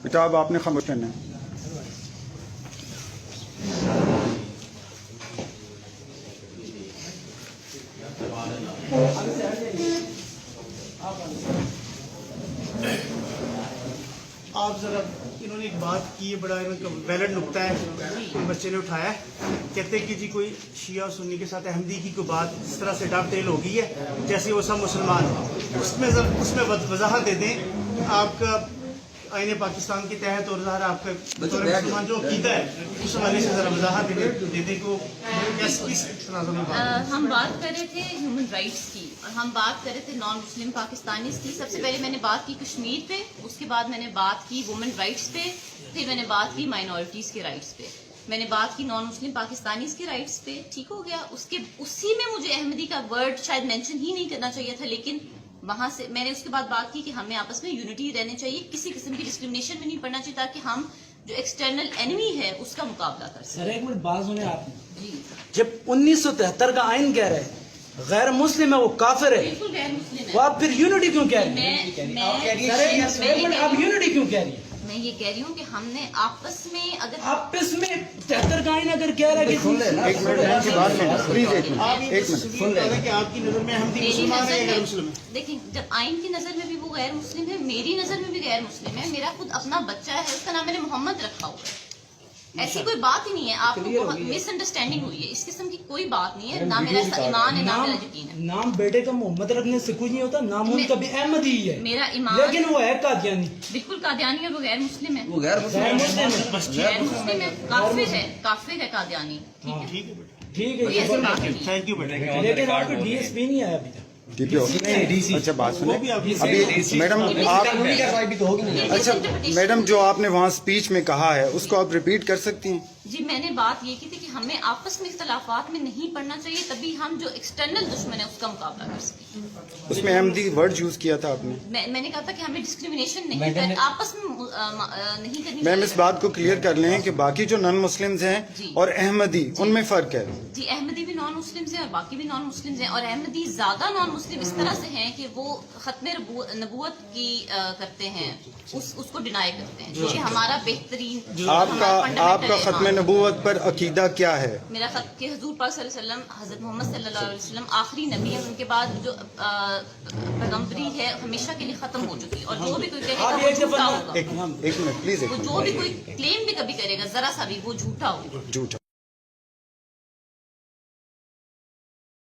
بیٹا اب آپ نے خاموش کرنا ہے. آپ ذرا انہوں نے ایک بات کی ہے، بڑا ان کا ویلڈ نکتہ ہے، کوئی بچے نے اٹھایا ہے، کہتے ہیں کہ جی کوئی شیعہ اور سنی کے ساتھ احمدی کی کوئی بات اس طرح سے ڈاک ٹیل ہو گئی ہے جیسے وہ سب مسلمان ہیں. اس میں وضاحت دے دیں آپ کا آئین پاکستان کے تحت اور ظاہر آپ کا بطور مسلمان جو عقیدہ ہے اس حوالے سے ذرا وضاحت دے دیں کو کس تناظر میں بات. ہم بات کر رہے تھے ہیومن رائٹس کی اور ہم بات کر رہے تھے نان مسلم پاکستانیز کی. سب سے پہلے میں نے بات کی کشمیر پہ، اس کے بعد میں نے بات کی وومن رائٹس پہ، پھر میں نے بات کی مائنورٹیز کے رائٹس پہ، میں نے بات کی نان مسلم پاکستانیز کے رائٹس پہ. ٹھیک ہو گیا. اسی میں مجھے احمدی کا ورڈ شاید مینشن ہی نہیں کرنا چاہیے تھا، لیکن وہاں سے میں نے اس کے بعد بات کی کہ ہمیں آپس میں یونٹی رہنے چاہیے، کسی قسم کی ڈسکرمنیشن میں نہیں پڑنا چاہیے تاکہ ہم جو ایکسٹرنل اینمی ہے اس کا مقابلہ کر سکیں. سر ایک منٹ بات سنیں آپ نے. جی جب 1973 کا آئین کہہ رہے ہیں غیر مسلم ہے وہ کافر ہے، بالکل غیر مسلم وہ ہے. آپ پھر یونٹی کیوں کہہ رہی ہیں؟ سر ایک منٹ آپ یونٹی کیوں کہہ رہی ہیں؟ میں یہ کہہ رہی ہوں کہ ہم نے آپس میں اگر آپس میں 73 کا آئین اگر کہہ رہا ہے کہ ایک منٹ بہن کی بات میں پلیز ایک آپ منٹ یہ ایک منٹ سن لیں کہ آپ کی نظر میں احمدی میری مسلمان ہے یا نظر غیر میں مسلم ہے؟ دیکھیں جب آئین کی نظر میں بھی وہ غیر مسلم ہے، میری نظر میں بھی غیر مسلم ہے. میرا خود اپنا بچہ ہے، اس کا نام میں نے محمد رکھا ہوا ہے. ایسی کوئی بات ہی نہیں ہے. آپ کو بہت مس انڈرسٹینڈنگ ہوئی ہے. اس قسم کی کوئی بات نہیں ہے. نہ میرا ایمان ہے نہ میرا یقین ہے. نام بیٹے کا محمد رکھنے سے کچھ نہیں ہوتا، نام ان کا بھی احمد ہی ہے، میرا ایمان لیکن وہ ہے قادیانی. بالکل قادیانی ہے، وہ غیر مسلم ہے. غیر مسلم ہے. غیر مسلم ہے، کافر ہے قادیانی. ٹھیک ہے، ٹھیک ہے بیٹا، ٹھیک کوئی ایسی بات ہے، نہیں ہے. تھینک یو بیٹا. لیکن آپ کو ڈی ایس پی نہیں آیا ابھی تک. ڈی پی او اچھا بات سنیں ابھی میڈم آپ اچھا میڈم جو آپ نے وہاں اسپیچ میں کہا ہے اس کو آپ ریپیٹ کر سکتی ہیں؟ جی میں نے بات یہ کی تھی کہ ہمیں آپس میں اختلافات میں نہیں پڑنا چاہیے، تبھی ہم جو ایکسٹرنل دشمن ہے اس کا مقابلہ کر سکیں. اس میں احمدی ورڈ یوز کیا تھا آپ نے. میں نے کہا تھا کہ ہمیں ڈسکریمنیشن نہیں کرنی، آپس میں نہیں کرنی میم اس بات کو کلیئر کر لیں کہ باقی جو نان مسلمز ہیں اور احمدی ان میں فرق ہے. جی احمدی بھی نان مسلمز ہیں اور باقی بھی نان مسلمز ہیں، اور احمدی زیادہ نان مسلم اس طرح سے ہیں کہ وہ ختم نبوت کی کرتے ہیں، اس کو ڈینائی کرتے ہیں، جو کہ ہمارا بہترین آپ کا ختم نبوت پر عقیدہ کیا ہے؟ میرا خط کہ حضور پاک صلی اللہ علیہ وسلم، حضرت محمد صلی اللہ علیہ وسلم آخری نبی ہے، ان کے بعد جو پیغمبری ہے ہمیشہ کے لیے ختم ہو چکی، اور جو بھی کوئی کہے گا وہ جھوٹا ہوگا. ایک منٹ پلیز. وہ جو بھی کوئی کلیم بھی کبھی کرے گا ذرا سا بھی وہ جھوٹا ہوگا. جھوٹا